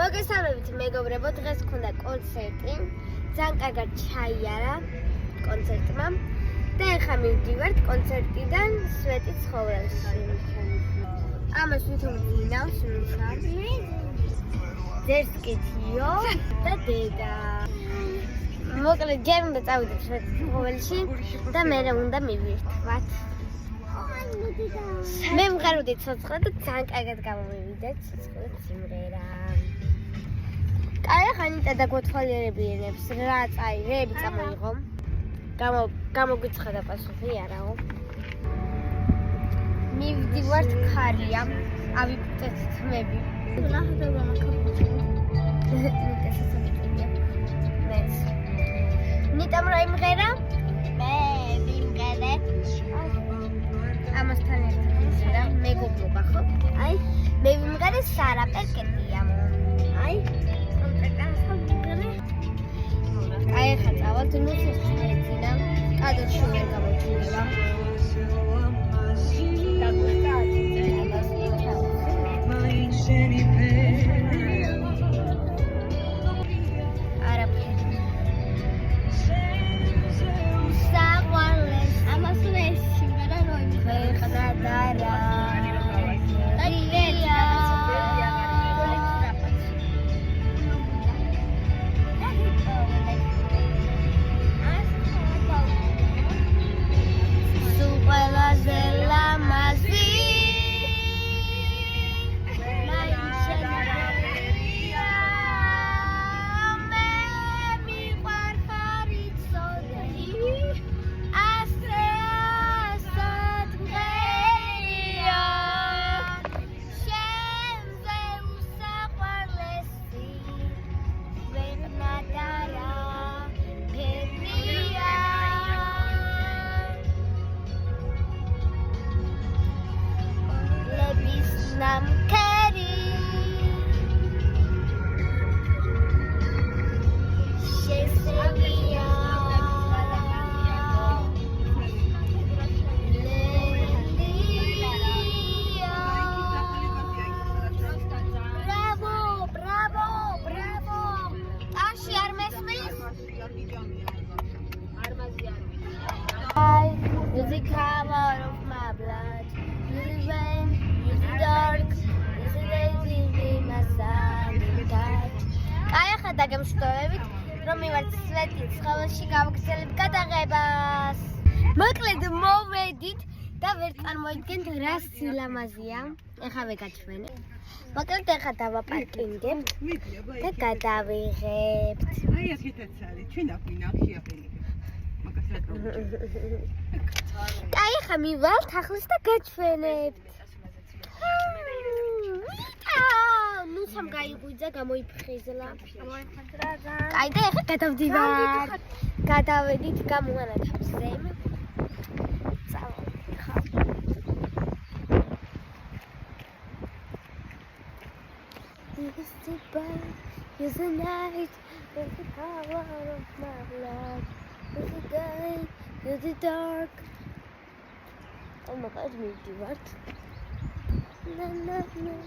მოგესალმებით მეგობრებო, დღეს გქონდა კონცერტი. ძალიან კარგად ჩაიარა კონცერტმა და ახლა მივდივართ კონცერტიდან სვეტის ცხოვრებაში. ამას ვითომ დინავს ძერს კეთიო და დედა. მოკლედ ჯერ უნდა წავიდეთ სვეტის ცხოვრებაში და მე უნდა მივირთვათ. მე მღეროდი ცოცხლად და ძალიან კარგად გამომივიდეთ ცოცხლად სიმღერა. აი ხა ნიტა და გოთვალიერებიანებს რა წაირები წამოიღო. გამოგვიცხადა პასუხი არაო. მივდივართ ქარია, ავიფუტეთ თმები. ნახდება ნიტამ რა იმღერა? მე ვიმღერე. ამასთან ერთად მეგობრობა ხო? აი, მე ვიმღერე სარა პერკეტია. აი, კონტრაქტი. აი, ხა წავალთ ნუსის შეეცინა. კადრში ვერ გამოჩნდება. You're the color of my blood. You're the rain, you're the dark. You're the lazy in my sunlight. Აი ახლა დაგემშვიდობებით, რომ მივართ სვეტის ცხოვრებაში გავაგრძელებთ გადაღებას. მოკლედ მოვედით და ვერ წარმოიდგენთ რა სილამაზეა. ეხლა ვეგაჩვენე. მოკლედ ახლა დავაპარკინგებთ და გადავიღებთ. აი ასეთაც არის, ჩვენ აღვინახი აფენიკ. აი ხა მივალთ ახლოს და გაჩვენებთ. ნუ სამ გაიგვიძა გამოიფხიზლა. აი და ახლა გადავდივართ. გადავედით გამოანათავზე. წავედით ხა. You're the night, you're the color of my blood. You're the day, you're the dark. Oh my God, me do what? La la la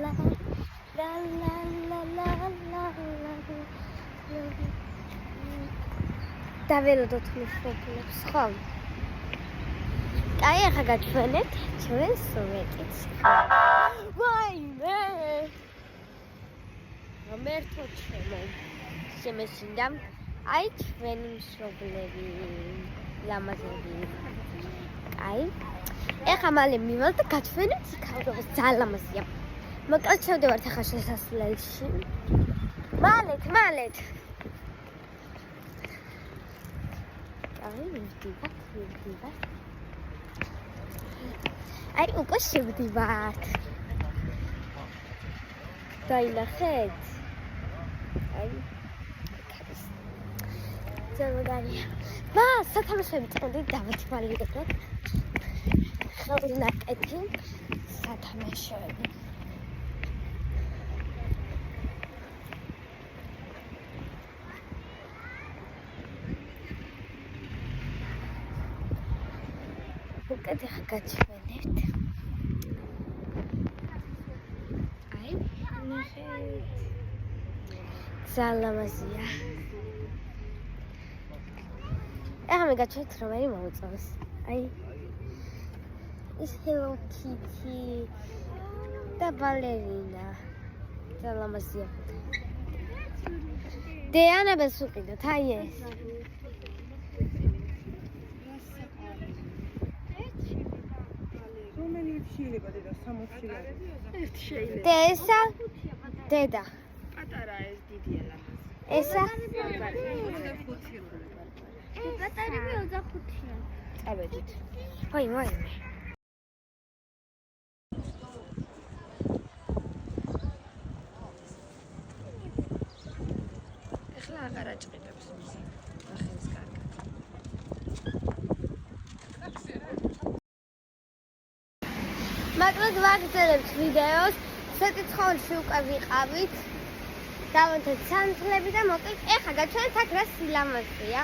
la la la la la la la la. დაველოდოთ მშობლებს ხო? აი ახლა გაჩვენეთ ჩვენ სვეტიც. ვაიმე! მომერთო ჩემო. შემეშინდა აი ჩვენი მშობლები ლამაზები. აი ეხლა მალე მივალთ და გაჩვენებთ იქაურობას ძალიან ლამაზია. მოკლედ შევდივართ ახლა შესასვლელში. მალეთ. აი ვიდივართ. აი უკვე შევდივართ. დაინახეთ. აი ზოგადია. სათამაშოები წოდით დავათვალიერებთ. ხელნაკეთი სათამაშოები. უკეთ ახლა გაჩვენებთ. აი ძალამაზია. ეხლა მე გაჩვენეთ რომელი მოუწონს. აი ის Hello Kitty და ბალერინა. ძალამაზია. დეანაბეს უყიდოთ, აი ეს. რომელი შეიძლება დედა 60 ლარი? ერთი შეიძლება. და ესა დედა. პატარა ეს დიდია ლამაზი. ესა 25 ლარი. პატარები 25-ია. წავედით. ვაიმე. ახლა აღარ აჭყიდებს მის. ახენს კარგად. მაგრამ ვაგრძელებთ ვიდეოს, საკითხავში უკვე ვიყავით. დავანთეთ სანთლები და მოკლედ ეხლა გაჩვენეთ აქ რა სილამაზეა.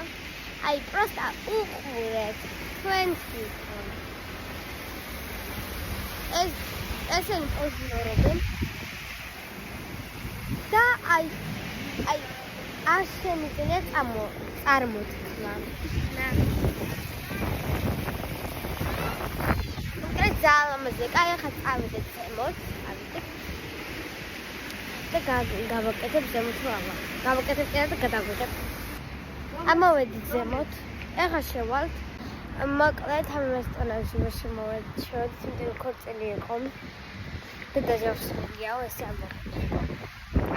აი პროსტა უყურეთ თქვენთვის. ესენი პოზიორობენ. და აი ასენია წარმოთქვა. მოკლედ ძალამაზია. კაი ახლა წავიდეთ ზემოთ. და გავაკეთებ ზემოთ რა. გავაკეთებ კიდე და გადავიღებ. ამოვედით ზემოთ. ეხლა შევალთ. მოკლედ ამ რესტორანში ვერ შემოვედით. შევედით ქორწილი იყო. და დაჟავსებიაო ეს ამბობ.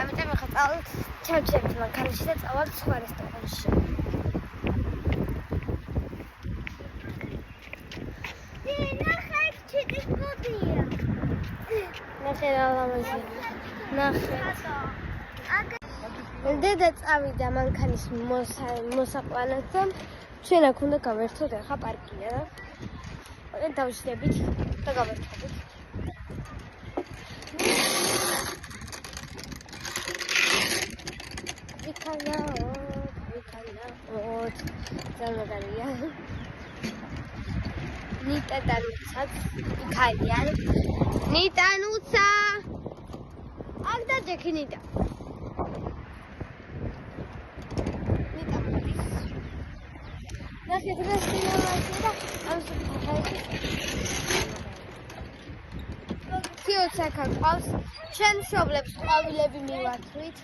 ამიტომ ახლა წავალთ ჩავჩერეთ მანქანაში და წავალთ სხვა რესტორანში. ნახეთ ჩიტის ბუდია. ნახე რა ლამაზია. ნახეთ. დედა წავიდა მანქანის მოსაყვანად და ჩვენ აქ უნდა გავერთოთ ახლა პარკია და ოღონდ დავშლებით და გავერთოთ. ვიქანაოთ. ზალმაგარია. ნიტა და ლუცაც იქალიან. ნიტა ნუცა. აქ დაჯექი ნიტა. ნიტა მოდის. ნახეთ რა სილამაზია და ამ საფეხში. ქიოც აქ ყავს. ჩვენ მშობლებს ყვავილები მივათვლით.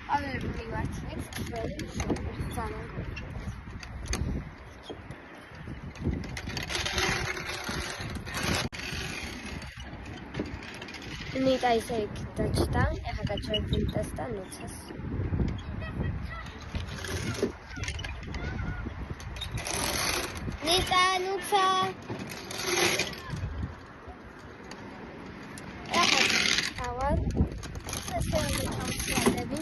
ყვავილები მივათვლით. ძალიან ნიტა ისე იქ დაჭდა, ეხლა გაჩვენეთ ნიტას და ნუცას. ნიტა, ნუცა. ეხლა ავალ. ესე ვიყავდები.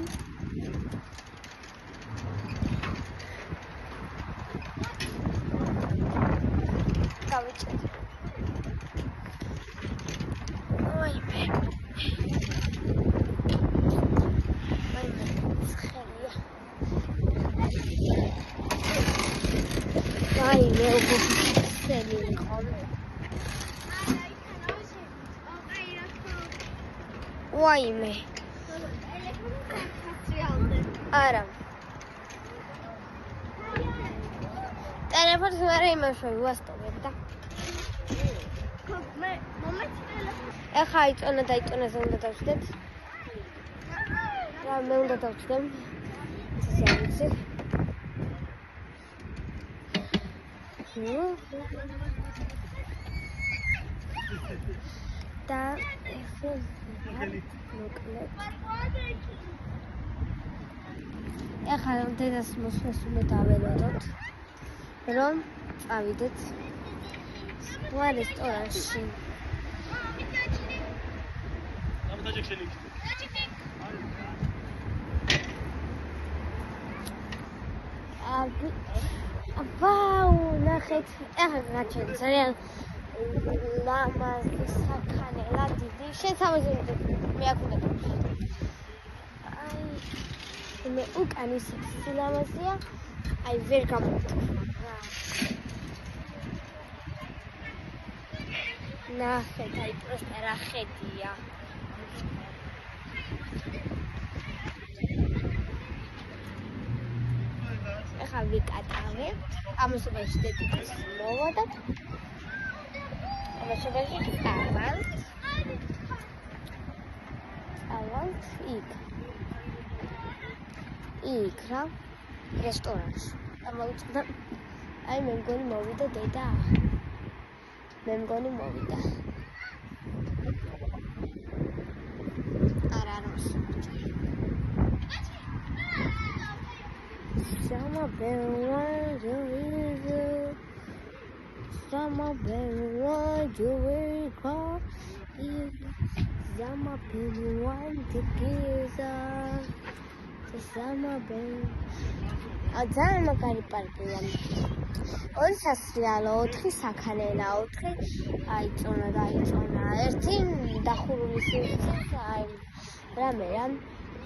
გავიჭერთ. აი მე უგუხსენი ხოლმე. ვაიმე. არა. ტელეფონს ვერ იმეშვები ვასტობებ და. ეხა იწონა და იწონაზე უნდა დავждეთ. რა მე უნდა დავждեմ. ესე არის. და ესე მოკლედ. ეხლა დედას მოსვლას უნდა დაველოდოთ, რომ წავიდეთ სხვა რესტორანში. ვაუ, ნახეთ, ეხლა გაჩვენეთ ძალიან ლამაზი საქანელა დიდი. შესაბამისად მე აქ უნდა დავშლი. აი მე უკან ის სილამაზია. აი ვერ გამოვთქვა რა. ნახეთ, აი პროსტა რა ხედია. ახლა ვიკატავებთ. ამასობაში დედიკას მოვადოთ. ამასობაში წავალთ. იქ რა რესტორანში. ამოუწყდა. აი მე მგონი მოვიდა დედა. მე მგონი მოვიდა. არა მოსულა. Summer bell you will call Summer bell want to kiss the summer bell ძალიან მაგარი პარტია. 2 სასრიალო, 4 საქანელა, 4 აიწონა დაიწონა. ერთი დახურული სივრცის აი რამე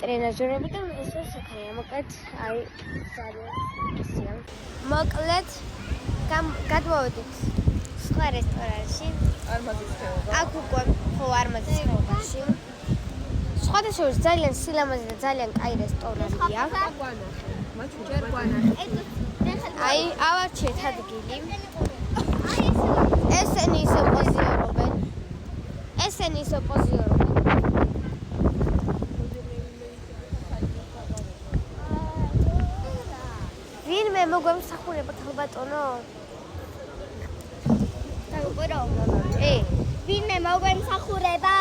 ტრენაჟერები და ესე საქანელა. მოკლედ აი ძალიან მოკლედ გადმოვედით სხვა რესტორანში. არმაზის ხეობა. აქ უკვე ხო არმაზის ხეობაში. სხვადასხვა ძალიან სილამაზე და ძალიან კაი რესტორანია. აი, ავარჩიეთ ადგილი. ესენი ისე პოზიორობენ. ვინმე მოგვემსახურება თალბატონო? დაუყურო. ვინმე მოგვემსახურება?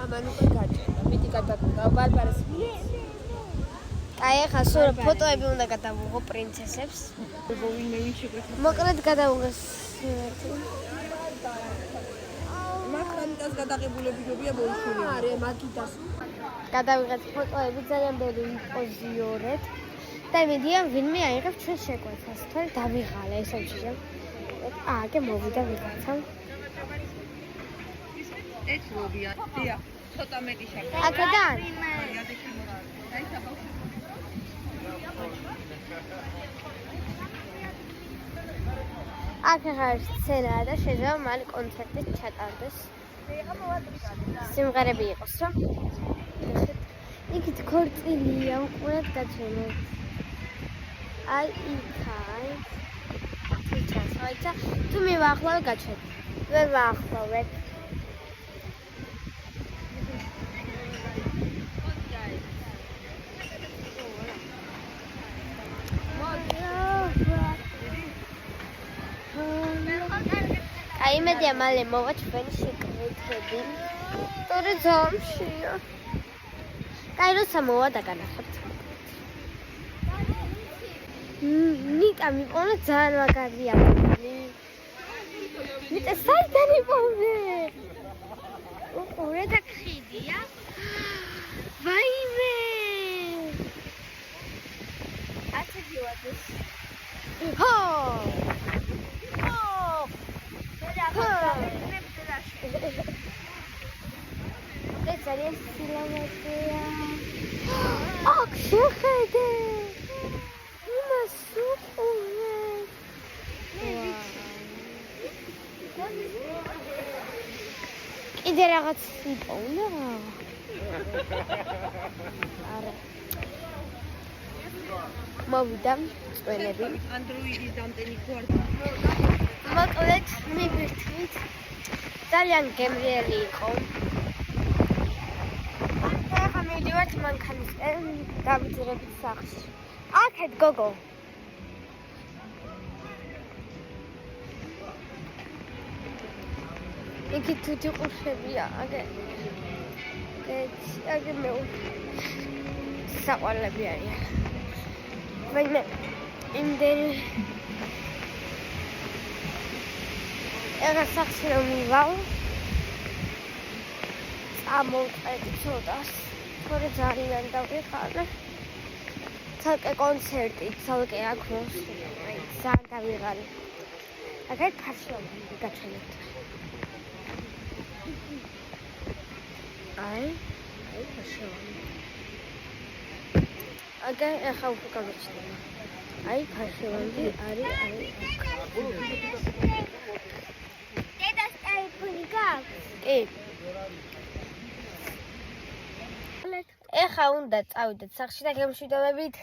ამან უკვე გაჭირდა. მიდი გადაგუნა ბარბარეს. აი ახლა სულ ფოტოები უნდა გადავუღო პრინცესებს. მოკლედ გადავუღეს. მაკრანიტას გადაღებულებიობია მოიხურე. არე მაგიტას. გადავიღეთ ფოტოები ძალიან ბევრი პოზიორეთ. და მედია ვინმე აიღებს ჩვენ შეკვეთას. თორე დავიღალე ესე ვჭირე. ააგე მოვიდა ვიღაცა. ეს რობია. დიახ, ცოტა მეტი შაქარი. აქედან? აქ არის სცენა და შეიძლება მალე კონცერტი ჩატარდეს. სიმღერები იყოს რა. იქით ქორწილია უყურეთ გაჩვენეთ. აი იქაი. თუ მივახლოვე გაჩვენეთ. ვერ ვახლოვეთ. აი მედია მალე მოვა ჩვენი შეკვეთები. თორე ძამშია. კაი როცა მოვა დაგანახებთ. ნიკა მიყონა ძალიან მაგარია. ნიკა საიდან იპოვე? უყურე და ხიდია. ვაიმე. ასე გიوادეს. ჰო! ეს ძალიან სილამაზეა. აქ შეხედე. იმას უყურე. კიდე რაღაც იპოვნა. არა. მოვიდა წვენები. ანდროიდის დამტენი ქორდა. მოკლედ მივირთვით. ძალიან გემრიელი იყო. ახლა მივიდივართ მანქანისკენ დამძრებით სახლში. აქეთ გოგო. იქ თუთი ყურშებია. აგე მე საყვარლები არიან. ვაიმე იმდენი ეგა სახში რომ მივალ წამოვყედი ცოტას თორე ძალიან დავიხარე ცალკე კონცერტი ცალკე აქროს ძალიან დავიღალე აგერ ფარშლობი გაჩვენეთ აი ფარშლობი აგერ ახლა უკვე გავიჩნდა აი ფარშლობი არის კი. ეხა უნდა წავიდეთ სახლში და გემშვიდობებით.